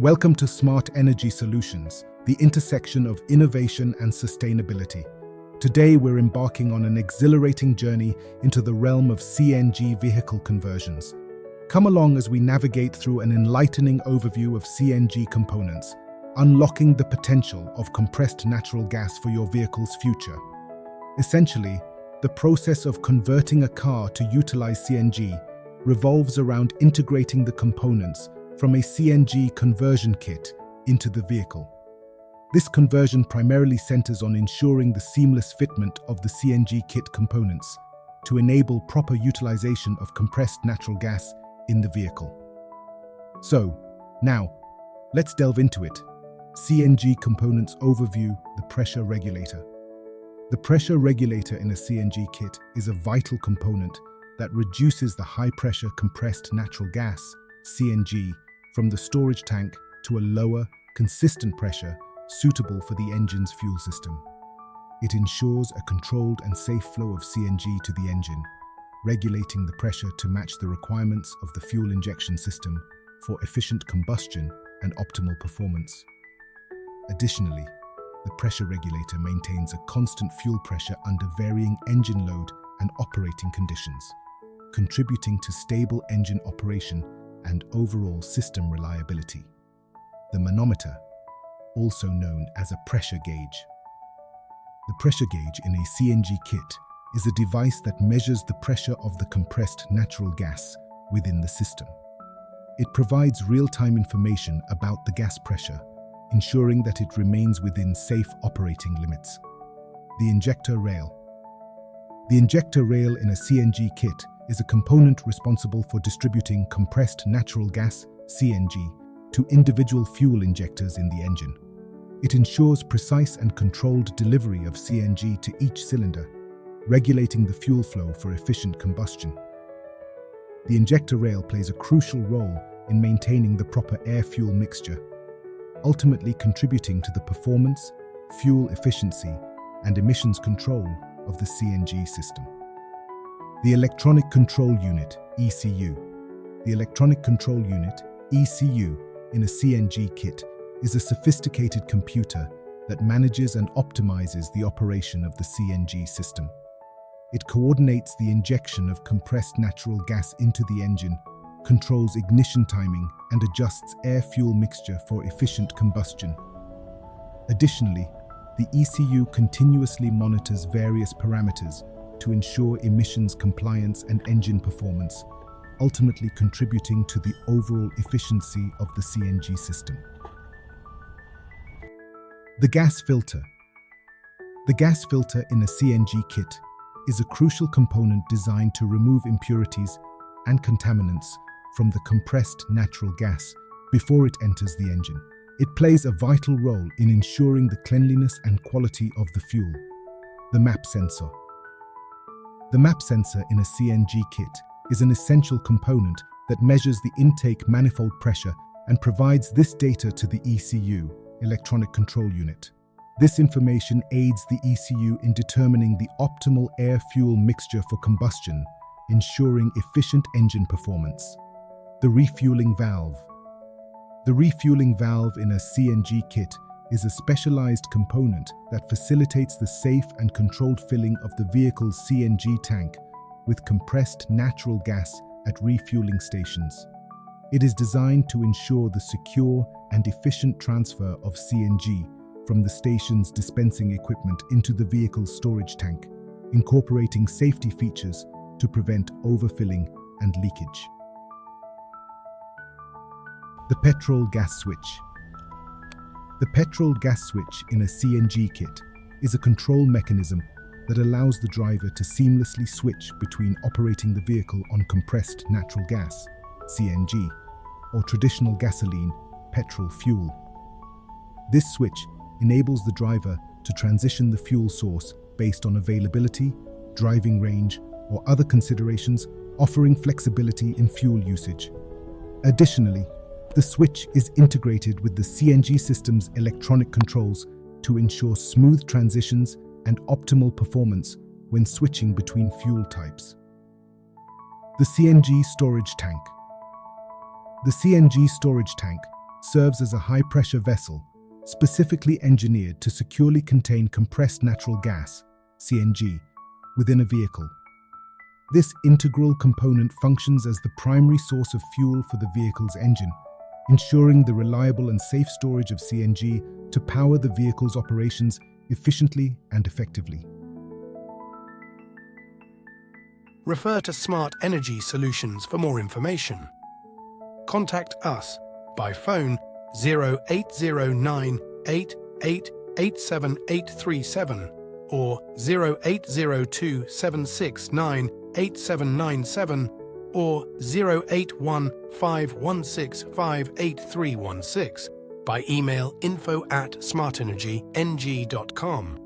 Welcome to Smart Energy Solutions, the intersection of innovation and sustainability. Today we're embarking on an exhilarating journey into the realm of CNG vehicle conversions. Come along as we navigate through an enlightening overview of CNG components, unlocking the potential of compressed natural gas for your vehicle's future. Essentially, the process of converting a car to utilize CNG revolves around integrating the components from a CNG conversion kit into the vehicle. This conversion primarily centers on ensuring the seamless fitment of the CNG kit components to enable proper utilization of compressed natural gas in the vehicle. So, now, let's delve into it. CNG Components Overview, the pressure regulator. The pressure regulator in a CNG kit is a vital component that reduces the high-pressure compressed natural gas, CNG, from the storage tank to a lower, consistent pressure suitable for the engine's fuel system. It ensures a controlled and safe flow of CNG to the engine, regulating the pressure to match the requirements of the fuel injection system for efficient combustion and optimal performance. Additionally, the pressure regulator maintains a constant fuel pressure under varying engine load and operating conditions, contributing to stable engine operation and overall system reliability. The manometer, also known as a pressure gauge. The pressure gauge in a CNG kit is a device that measures the pressure of the compressed natural gas within the system. It provides real-time information about the gas pressure, ensuring that it remains within safe operating limits. The injector rail. The injector rail in a CNG kit is a component responsible for distributing compressed natural gas, CNG, to individual fuel injectors in the engine. It ensures precise and controlled delivery of CNG to each cylinder, regulating the fuel flow for efficient combustion. The injector rail plays a crucial role in maintaining the proper air-fuel mixture, ultimately contributing to the performance, fuel efficiency, and emissions control of the CNG system. The Electronic Control Unit, ECU. The Electronic Control Unit, ECU, in a CNG kit is a sophisticated computer that manages and optimizes the operation of the CNG system. It coordinates the injection of compressed natural gas into the engine, controls ignition timing, and adjusts air-fuel mixture for efficient combustion. Additionally, the ECU continuously monitors various parameters to ensure emissions compliance and engine performance, ultimately contributing to the overall efficiency of the CNG system. The gas filter. The gas filter in a CNG kit is a crucial component designed to remove impurities and contaminants from the compressed natural gas before it enters the engine. It plays a vital role in ensuring the cleanliness and quality of the fuel. The MAP sensor. The MAP sensor in a CNG kit is an essential component that measures the intake manifold pressure and provides this data to the ECU, Electronic Control Unit. This information aids the ECU in determining the optimal air-fuel mixture for combustion, ensuring efficient engine performance. The refueling valve. The refueling valve in a CNG kit is a specialized component that facilitates the safe and controlled filling of the vehicle's CNG tank with compressed natural gas at refueling stations. It is designed to ensure the secure and efficient transfer of CNG from the station's dispensing equipment into the vehicle's storage tank, incorporating safety features to prevent overfilling and leakage. The petrol gas switch. The petrol gas switch in a CNG kit is a control mechanism that allows the driver to seamlessly switch between operating the vehicle on compressed natural gas, CNG, or traditional gasoline, petrol fuel. This switch enables the driver to transition the fuel source based on availability, driving range, or other considerations, offering flexibility in fuel usage. Additionally, the switch is integrated with the CNG system's electronic controls to ensure smooth transitions and optimal performance when switching between fuel types. The CNG storage tank. The CNG storage tank serves as a high-pressure vessel, specifically engineered to securely contain compressed natural gas, CNG, within a vehicle. This integral component functions as the primary source of fuel for the vehicle's engine, ensuring the reliable and safe storage of CNG to power the vehicle's operations efficiently and effectively. Refer to Smart Energy Solutions for more information. Contact us by phone 0809 8887837 or 0802 769 8797 or 081 516 58316, by email info@smartenergyng.com.